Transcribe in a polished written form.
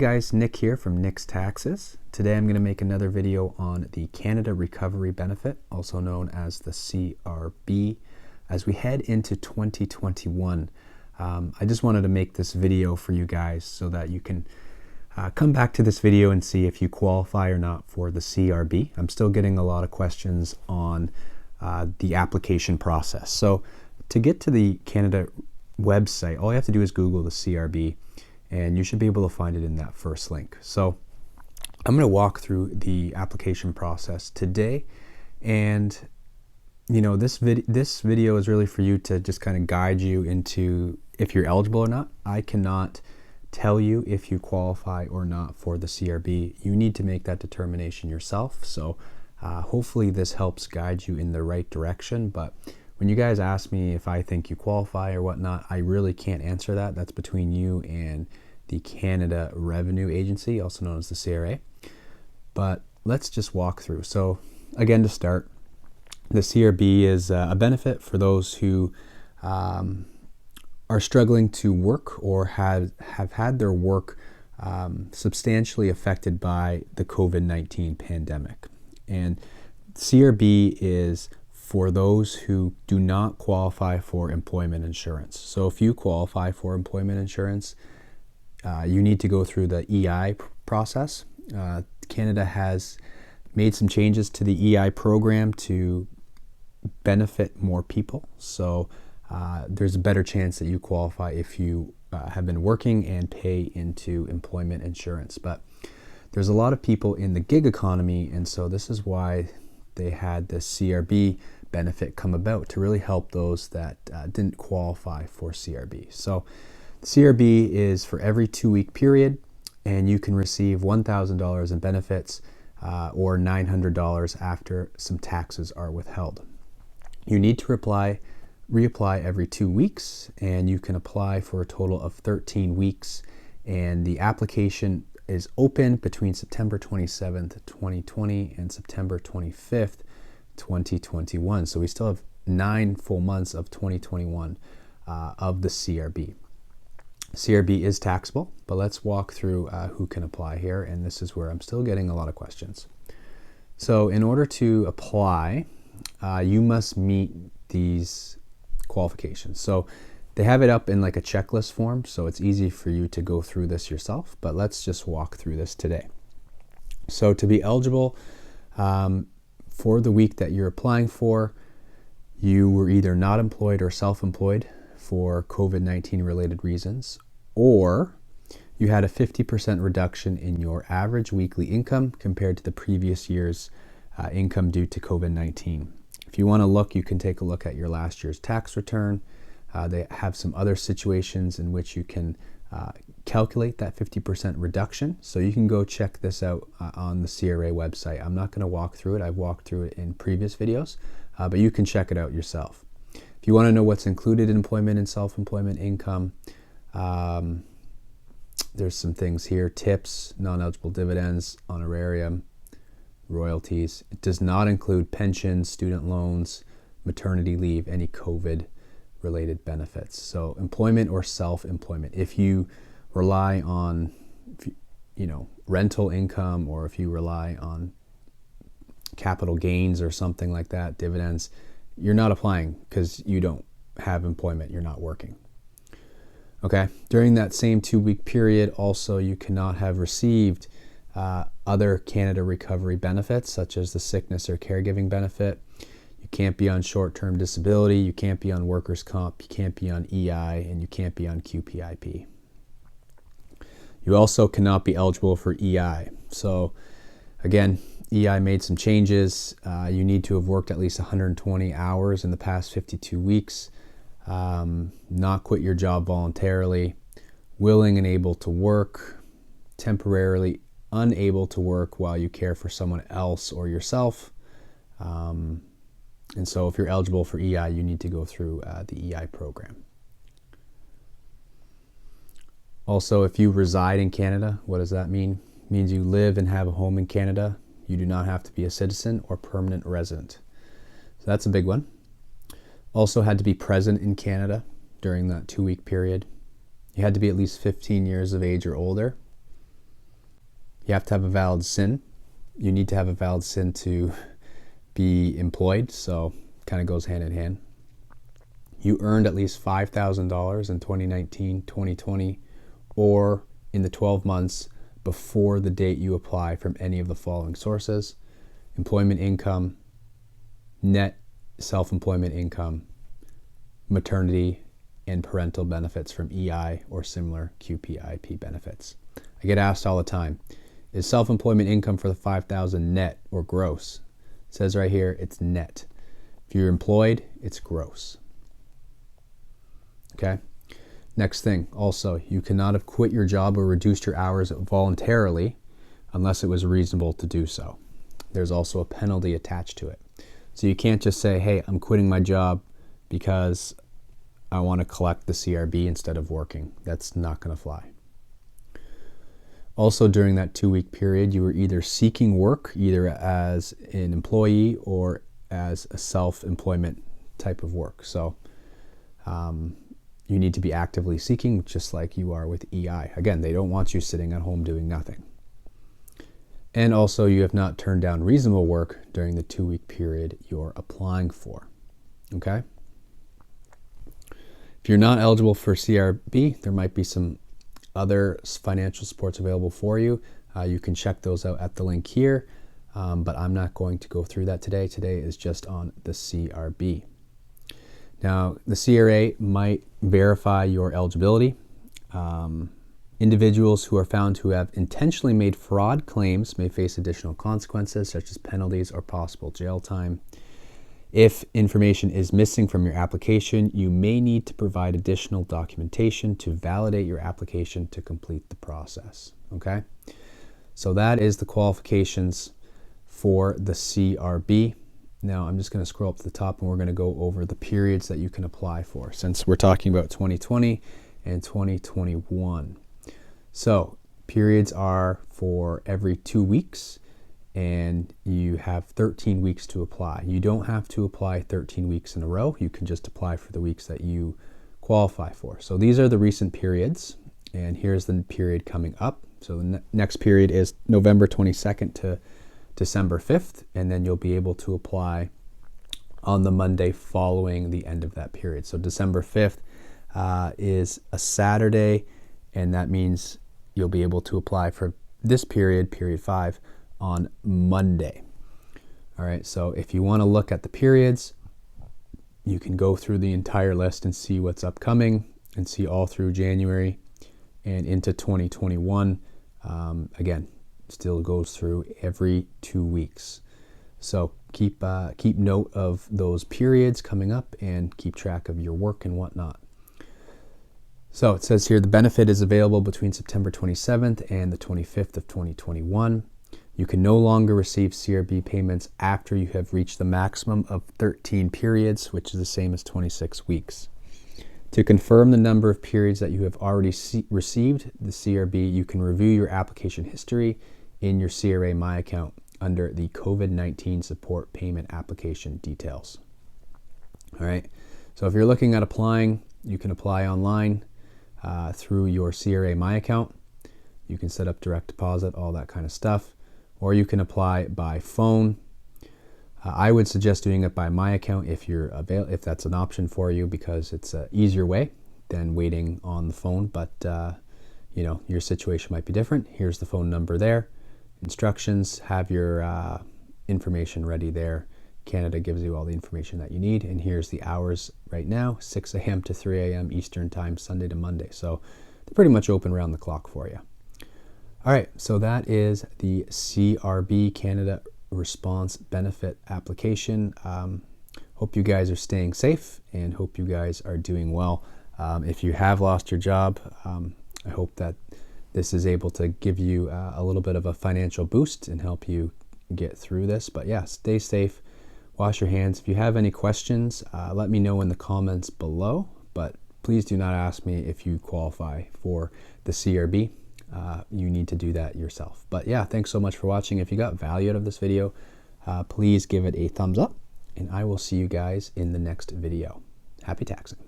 Hey guys, Nick here from Nick's Taxes. Today I'm going to make another video on the Canada Recovery Benefit, also known as the CRB, as we head into 2021. I just wanted to make this video for you guys so that you can come back to this video and see if you qualify or not for the CRB. I'm still getting a lot of questions on the application process. So to get to the Canada website, all you have to do is Google the CRB, and you should be able to find it in that first link. So I'm going to walk through the application process today, and this video is really for you to just kind of guide you into if you're eligible or not. I cannot tell you if you qualify or not for the CRB. You need to make that determination yourself. So hopefully this helps guide you in the right direction. But when you guys ask me if I think you qualify or whatnot, I really can't answer that. That's between you and the Canada Revenue Agency, also known as the CRA. But let's just walk through. So again, to start, the CRB is a benefit for those who are struggling to work or have had their work substantially affected by the COVID-19 pandemic. And CRB is for those who do not qualify for employment insurance. So if you qualify for employment insurance, you need to go through the EI process. Canada has made some changes to the EI program to benefit more people. So there's a better chance that you qualify if you have been working and pay into employment insurance. But there's a lot of people in the gig economy, and so this is why they had the CRB benefit come about, to really help those that didn't qualify for CRB. So CRB is for every 2-week period, and you can receive $1,000 in benefits or $900 after some taxes are withheld. You need to reapply every 2 weeks, and you can apply for a total of 13 weeks, and the application is open between September 27th, 2020 and September 25th, 2021. So we still have 9 full months of 2021 of the CRB. CRB is taxable, but let's walk through who can apply here, and this is where I'm still getting a lot of questions. So in order to apply, you must meet these qualifications. So they have it up in like a checklist form, so it's easy for you to go through this yourself, but let's just walk through this today. So to be eligible for the week that you're applying for, you were either not employed or self-employed for COVID-19 related reasons, or you had a 50% reduction in your average weekly income compared to the previous year's income due to COVID-19. If you want to look, you can take a look at your last year's tax return. They have some other situations in which you can calculate that 50% reduction. So you can go check this out on the CRA website. I'm not going to walk through it. I've walked through it in previous videos, but you can check it out yourself. If you want to know what's included in employment and self-employment income, there's some things here: tips, non-eligible dividends, honorarium, royalties. It does not include pensions, student loans, maternity leave, any COVID-related benefits. So employment or self-employment. If you rely on, rental income, or if you rely on capital gains or something like that, dividends, you're not applying because you don't have employment, you're not working. Okay, during that same 2-week period, also you cannot have received other Canada Recovery benefits, such as the sickness or caregiving benefit. You can't be on short-term disability, you can't be on workers' comp, you can't be on EI, and you can't be on QPIP. You also cannot be eligible for EI. So again, EI made some changes. You need to have worked at least 120 hours in the past 52 weeks, not quit your job voluntarily, willing and able to work, temporarily unable to work while you care for someone else or yourself. And so if you're eligible for EI, you need to go through the EI program. Also, if you reside in Canada, what does that mean? It means you live and have a home in Canada. You do not have to be a citizen or permanent resident. So that's a big one. Also had to be present in Canada during that 2-week period. You had to be at least 15 years of age or older. You have to have a valid SIN. You need to have a valid SIN to be employed, so kind of goes hand in hand. You earned at least $5,000 in 2019, 2020, or in the 12 months before the date you apply from any of the following sources: employment income, net self-employment income, maternity and parental benefits from EI or similar QPIP benefits. I get asked all the time, is self-employment income for the $5,000 net or gross? It says right here, it's net. If you're employed, it's gross. Okay. Next thing, also, you cannot have quit your job or reduced your hours voluntarily unless it was reasonable to do so. There's also a penalty attached to it. So you can't just say, hey, I'm quitting my job because I want to collect the CRB instead of working. That's not going to fly. Also, during that 2-week period, you were either seeking work, either as an employee or as a self-employment type of work. So you need to be actively seeking, just like you are with EI. Again, they don't want you sitting at home doing nothing. And also, you have not turned down reasonable work during the 2-week period you're applying for. Okay? If you're not eligible for CRB, there might be some other financial supports available for you. You can check those out at the link here, but I'm not going to go through that today. Today is just on the CRB. Now, the CRA might verify your eligibility. Individuals who are found to have intentionally made fraud claims may face additional consequences, such as penalties or possible jail time. If information is missing from your application, you may need to provide additional documentation to validate your application to complete the process. Okay? So that is the qualifications for the CRB. Now I'm just going to scroll up to the top and we're going to go over the periods that you can apply for, since we're talking about 2020 and 2021. So periods are for every 2 weeks, and you have 13 weeks to apply. You don't have to apply 13 weeks in a row. You can just apply for the weeks that you qualify for. So these are the recent periods, and here's the period coming up. So the next period is November 22nd to December 5th, and then you'll be able to apply on the Monday following the end of that period. So December 5th is a Saturday, and that means you'll be able to apply for this period, period 5, on Monday. All right, so if you want to look at the periods, you can go through the entire list and see what's upcoming and see all through January and into 2021. Again, still goes through every 2 weeks. So keep note of those periods coming up and keep track of your work and whatnot. So it says here the benefit is available between September 27th and the 25th of 2021. You can no longer receive CRB payments after you have reached the maximum of 13 periods, which is the same as 26 weeks. To confirm the number of periods that you have already received the CRB, you can review your application history in your CRA My Account under the COVID-19 support payment application details. All right, so if you're looking at applying, you can apply online through your CRA My Account. You can set up direct deposit, all that kind of stuff, or you can apply by phone. I would suggest doing it by My Account if that's an option for you, because it's an easier way than waiting on the phone. But you know, your situation might be different. Here's the phone number there. Instructions, have your information ready there. Canada gives you all the information that you need. And here's the hours right now, 6 a.m. to 3 a.m. Eastern Time, Sunday to Monday. So they're pretty much open around the clock for you. All right, so that is the CRB Canada Response Benefit application. Hope you guys are staying safe and hope you guys are doing well. If you have lost your job, I hope that this is able to give you a little bit of a financial boost and help you get through this. But yeah, stay safe, wash your hands. If you have any questions, let me know in the comments below, but please do not ask me if you qualify for the CRB. You need to do that yourself. But yeah, thanks so much for watching. If you got value out of this video, please give it a thumbs up, and I will see you guys in the next video. Happy taxing.